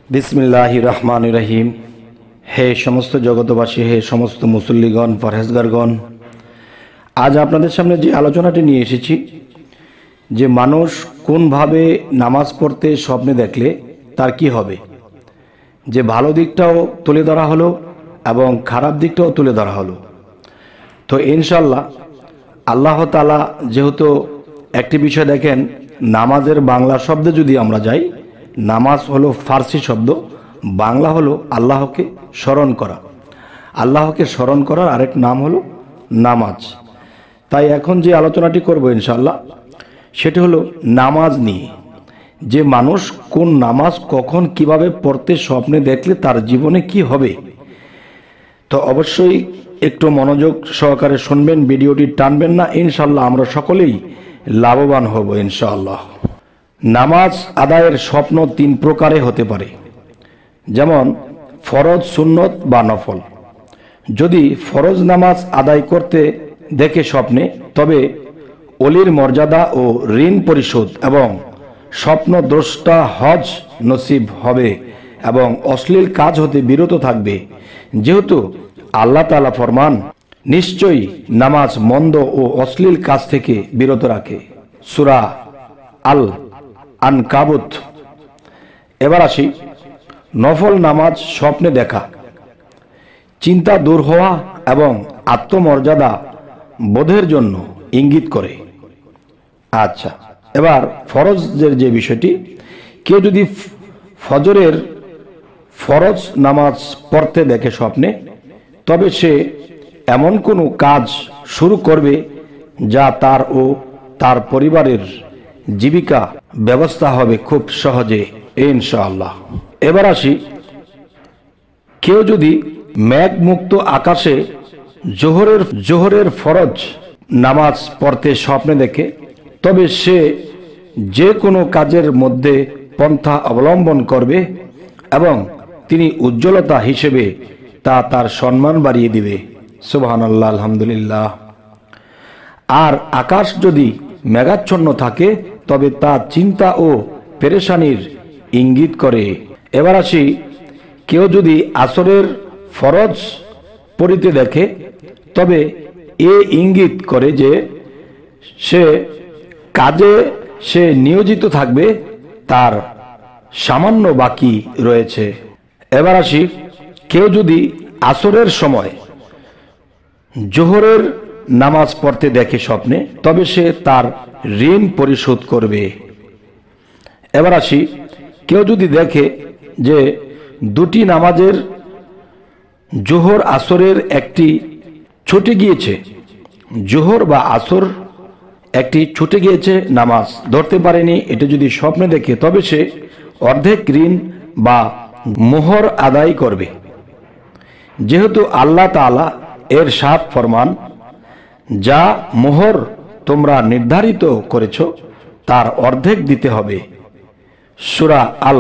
बिस्मिल्लाहिर रहमानिर रहीम। हे समस्त जगतबासी, हे समस्त मुसल्लिगण, परहेजगारगण, आज আপনাদের সামনে যে আলোচনাটি নিয়ে এসেছি যে মানুষ কোনভাবে নামাজ পড়তে স্বপ্নে দেখলে তার কি হবে, যে ভালো দিকটাও তুলে ধরা হলো এবং খারাপ দিকটাও তুলে ধরা হলো। তো ইনশাআল্লাহ আল্লাহ তাআলা যেহেতু একটি বিষয় দেখেন, নামাজের বাংলা শব্দে যদি আমরা যাই, নামাজ হলো ফার্সি শব্দ, বাংলা হলো আল্লাহকে স্মরণ করা। আল্লাহকে স্মরণ করার আরেক নাম হলো নামাজ। তাই এখন যে আলোচনাটি করব ইনশাআল্লাহ সেটি হলো নামাজ নিয়ে, যে মানুষ কোন নামাজ কখন কিভাবে পড়তে স্বপ্নে দেখলে তার জীবনে কি হবে। তো অবশ্যই একটু মনোযোগ সহকারে শুনবেন, ভিডিওটি টানবেন না, ইনশাআল্লাহ আমরা সকলেই লাভবান হব ইনশাআল্লাহ। নামাজ আদায়ের স্বপ্ন তিন প্রকারে হতে পারে, যেমন ফরজ, সুন্নত বা নফল। যদি ফরজ নামাজ আদায় করতে দেখে স্বপ্নে, তবে অলির মর্যাদা ও ঋণ পরিশোধ এবং স্বপ্নদ্রষ্টা হজ নসিব হবে এবং অশ্লীল কাজ হতে বিরত থাকবে, যেহেতু আল্লাহ তাআলা ফরমান, নিশ্চয়ই নামাজ মন্দ ও অশ্লীল কাজ থেকে বিরত রাখে। সূরা আল আনকাবুত। এবার আসি, নফল নামাজ স্বপ্নে দেখা চিন্তা দূর হওয়া এবং আত্মমর্যাদা বোধের জন্য ইঙ্গিত করে। আচ্ছা, এবার ফরজের যে বিষয়টি, কেউ যদি ফজরের ফরজ নামাজ পড়তে দেখে স্বপ্নে, তবে সে এমন কোনো কাজ শুরু করবে যা তার ও তার পরিবারের জীবিকা ব্যবস্থা হবে খুব সহজে ইনশাআল্লাহ। এবার আসি, কেউ যদি মেঘমুক্ত আকাশে জোহরের ফরজ নামাজ পড়তে স্বপ্নে দেখে, তবে সে যে কোনো কাজের মধ্যে পন্থা অবলম্বন করবে এবং তিনি উজ্জ্বলতা হিসেবে তা তার সম্মান বাড়িয়ে দিবে। সুবহানাল্লাহ, আলহামদুলিল্লাহ। আর আকাশ যদি মেঘাচ্ছন্ন থাকে, তবে তা চিন্তা ও পেরেশানির ইঙ্গিত করে। এবার আসি, কেউ যদি আসরের ফরজ পড়িতে দেখে, তবে এ ইঙ্গিত করে যে সে কাজে সে নিয়োজিত থাকবে, তার সামান্য বাকি রয়েছে। এবার আসি, কেউ যদি আসরের সময় জোহরের নামাজ পড়তে দেখে স্বপ্নে, তবে সে তার ঋণ পরিশোধ করবে। এবার আসি, কেউ যদি দেখে যে দুটি নামাজের জোহর আসরের একটি ছুটে গিয়েছে, জোহর বা আসর একটি ছুটে গিয়েছে, নামাজ ধরতে পারেনি, এটা যদি স্বপ্নে দেখে, তবে সে অর্ধেক ঋণ বা মোহর আদায় করবে, যেহেতু আল্লাহ তাআলা এর সাত ফরমান, যা মোহর তোমরা নির্ধারিত করেছ তার অর্ধেক দিতে হবে। সূরা আল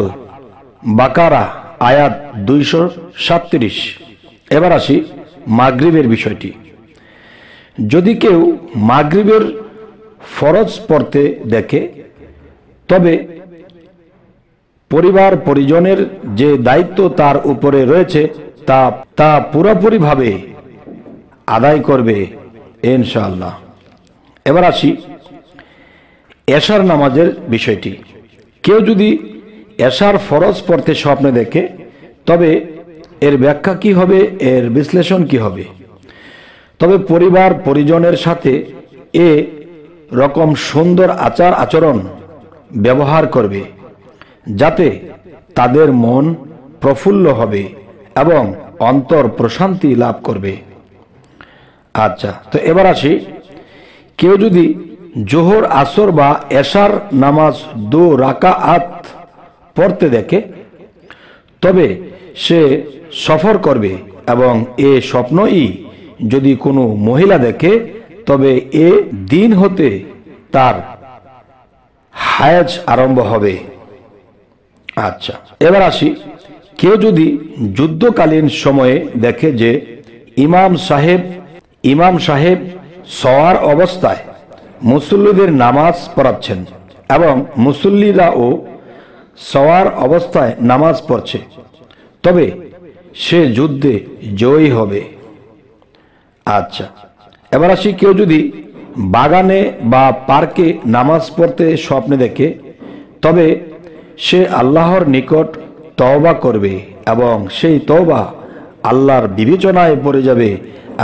বাকারা আয়াত 237। এবার আসি মাগরিবের বিষয়টি। যদি কেউ মাগরিবের ফরজ পড়তে দেখে, তবে পরিবার পরিজনের যে দায়িত্ব তার উপরে রয়েছে তা পুরোপুরিভাবে আদায় করবে ইনশাআল্লাহ। এবার আসি এশার নামাজের বিষয়টি। কেউ যদি এশার ফরজ পড়তে স্বপ্নে দেখে, তবে এর ব্যাখ্যা কি হবে, এর বিশ্লেষণ কি হবে। তবে পরিবার পরিজনের সাথে এ রকম সুন্দর আচার আচরণ ব্যবহার করবে, যাতে তাদের মন প্রফুল্ল হবে এবং অন্তর প্রশান্তি লাভ করবে। আচ্ছা, তো এবার আসি, কেউ যদি জোহর, আসর বা এশার নামাজ 2 রাকাত পড়তে দেখে, তবে সে সফর করবে এবং এ স্বপ্নই যদি কোনো মহিলা দেখে, তবে এ দিন হতে তার হায়াজ আরম্ভ হবে। আচ্ছা, এবার আসি, কেউ যদি যুদ্ধকালীন সময়ে দেখে যে ইমাম সাহেব সওয়ার অবস্থায় মুসল্লিদের নামাজ পড়াচ্ছেন এবং মুসল্লিরাও সওয়ার অবস্থায় নামাজ পড়ছে, তবে সে যুদ্ধে জয়ী হবে। আচ্ছা, এবার আসি, কেউ যদি বাগানে বা পার্কে নামাজ পড়তে স্বপ্নে দেখে, তবে সে আল্লাহর নিকট তওবা করবে এবং সেই তওবা আল্লাহর বিবেচনায় পড়ে যাবে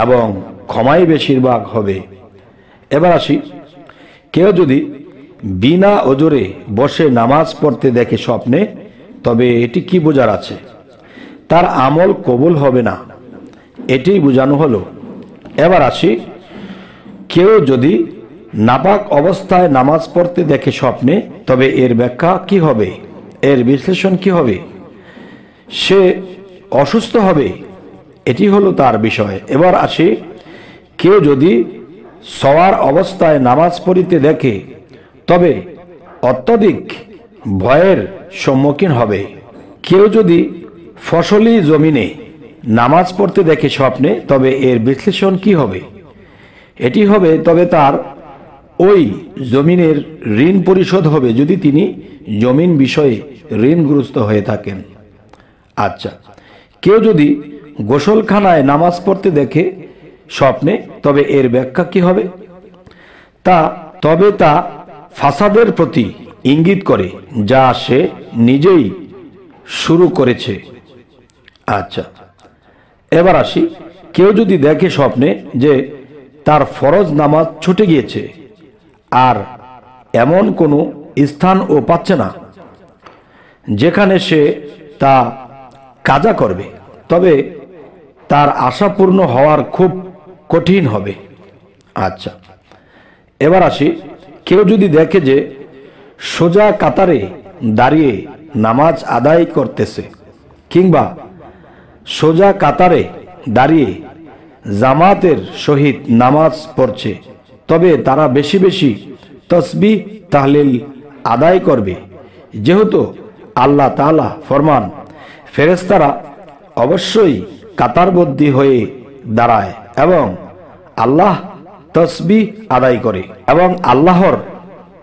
এবং ক্ষমাই বেশিরভাগ হবে। এবার আসি, কেউ যদি বিনা ওজরে বসে নামাজ পড়তে দেখে স্বপ্নে, তবে এটি কি বোঝার আছে? তার আমল কবুল হবে না, এটি বোঝানো হলো। এবার আসি, কেউ যদি নাপাক অবস্থায় নামাজ পড়তে দেখে স্বপ্নে, তবে এর ব্যাখ্যা কি হবে, এর বিশ্লেষণ কি হবে? সে অসুস্থ হবে, এটি হলো তার বিষয়। এবার আসি, কেউ যদি সওয়ার অবস্থায় নামাজ পড়িতে দেখে, তবে অত্যধিক ভয়ের সম্মুখীন হবে। কেউ যদি ফসলি জমিনে নামাজ পড়তে দেখে স্বপ্নে, তবে এর বিশ্লেষণ কি হবে? এটি হবে, তবে তার ওই জমিনের ঋণ পরিশোধ হবে যদি তিনি জমিন বিষয়ে ঋণগ্রস্ত হয়ে থাকেন। আচ্ছা, কেউ যদি গোসলখানায় নামাজ পড়তে দেখে স্বপ্নে, তবে এর ব্যাখ্যা কি হবে? তবে তা ফাসাদের প্রতি ইঙ্গিত করে, যা সে নিজেই শুরু করেছে। আচ্ছা, এবার আসি, কেউ যদি দেখে স্বপ্নে যে তার ফরজ নামাজ ছুটে গিয়েছে আর এমন কোনো স্থানও পাচ্ছে না যেখানে সে তা কাজা করবে, তবে তার আশা পূর্ণ হওয়ার খুব কঠিন হবে। আচ্ছা, এবার আসি, কেউ যদি দেখে যে সোজা কাতারে দাঁড়িয়ে নামাজ আদায় করতেছে কিংবা সোজা কাতারে দাঁড়িয়ে জামাতের সহিত নামাজ পড়ছে, তবে তারা বেশি বেশি তসবিহ তাহলিল আদায় করবে, যেহেতু আল্লাহ তাআলা ফরমান, ফেরেশতারা অবশ্যই কাতারবদ্ধ হয়ে দাঁড়ায় এবং আল্লাহ তসবিহ আদায় করে এবং আল্লাহর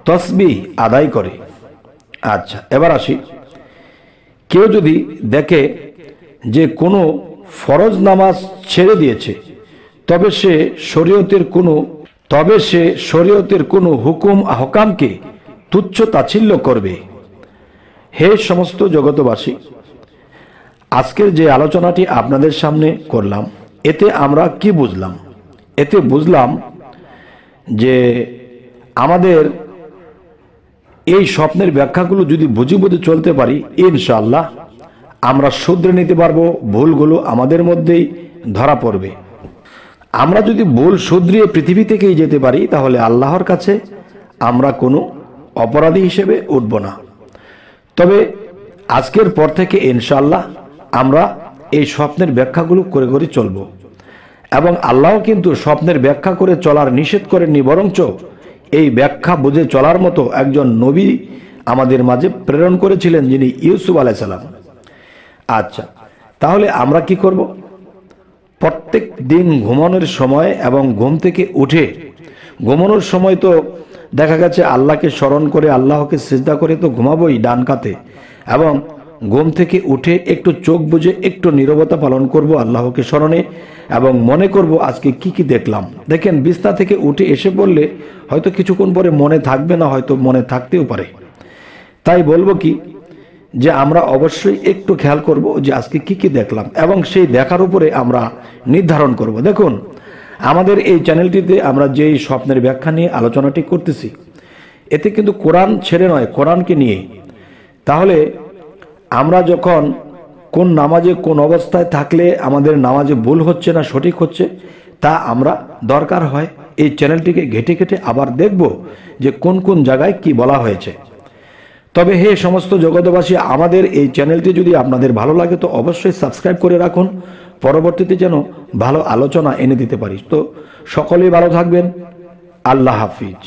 তসবিহ আদায় করে। আচ্ছা, এবার আসি, কেউ যদি দেখে যে কোনো ফরজ নামাজ ছেড়ে দিয়েছে, তবে সে শরীয়তের কোনো হুকুম আহকামকে তুচ্ছ তাচ্ছিল্য করবে। হে সমস্ত জগতবাসী, আজকের যে আলোচনাটি আপনাদের সামনে করলাম, এতে আমরা কি বুঝলাম? এতে বুঝলাম যে আমাদের এই স্বপ্নের ব্যাখ্যাগুলো যদি বুঝে বুঝে চলতে পারি, ইনশাআল্লাহ আমরা শুধরে নিতে পারবো, ভুলগুলো আমাদের মধ্যেই ধরা পড়বে। আমরা যদি ভুল শুধরিয়ে পৃথিবী থেকেই যেতে পারি, তাহলে আল্লাহর কাছে আমরা কোনো অপরাধী হিসেবে উঠব না। তবে আজকের পর থেকে ইনশাআল্লাহ আমরা এই স্বপ্নের ব্যাখ্যাগুলো করে করে চলব এবং আল্লাহ কিন্তু স্বপ্নের ব্যাখ্যা করে চলার নিষেধ করেননি, বরঞ্চ এই ব্যাখ্যা বুঝে চলার মতো একজন নবী আমাদের মাঝে প্রেরণ করেছিলেন, যিনি ইউসুফ আলাইহিস সালাম। আচ্ছা, তাহলে আমরা কি করব? প্রত্যেক দিন ঘুমানোর সময় এবং ঘুম থেকে উঠে, ঘুমানোর সময় তো দেখা গেছে আল্লাহকে স্মরণ করে আল্লাহকে সিজদা করে তো ঘুমাবোই ডান কাতে, এবং ঘুম থেকে উঠে একটু চোখ বুজে একটু নীরবতা পালন করব আল্লাহকে স্মরণে এবং মনে করব আজকে কি কি দেখলাম। দেখেন, বিছনা থেকে উঠে এসে বললে হয়তো কিছুক্ষণ পরে মনে থাকবে না, হয়তো মনে থাকতেও পারে। তাই বলবো কি, যে আমরা অবশ্যই একটু খেয়াল করব যে আজকে কি কি দেখলাম এবং সেই দেখার উপরে আমরা নির্ধারণ করব। দেখুন, আমাদের এই চ্যানেলটিতে আমরা যেই স্বপ্নের ব্যাখ্যা নিয়ে আলোচনাটি করতেছি, এতে কিন্তু কোরআন ছেড়ে নয়, কোরআনকে নিয়ে। তাহলে আমরা যখন কোন নামাজে কোন অবস্থায় থাকলে আমাদের নামাজে ভুল হচ্ছে না সঠিক হচ্ছে, তা আমরা দরকার হয় এই চ্যানেলটিকে ঘেটে ঘেটে আবার দেখব যে কোন কোন জায়গায় কি বলা হয়েছে। তবে হে সমস্ত জগতবাসী, আমাদের এই চ্যানেলটি যদি আপনাদের ভালো লাগে তো অবশ্যই সাবস্ক্রাইব করে রাখুন, পরবর্তীতে যেন ভালো আলোচনা এনে দিতে পারি। তো সকলেই ভালো থাকবেন। আল্লাহ হাফিজ।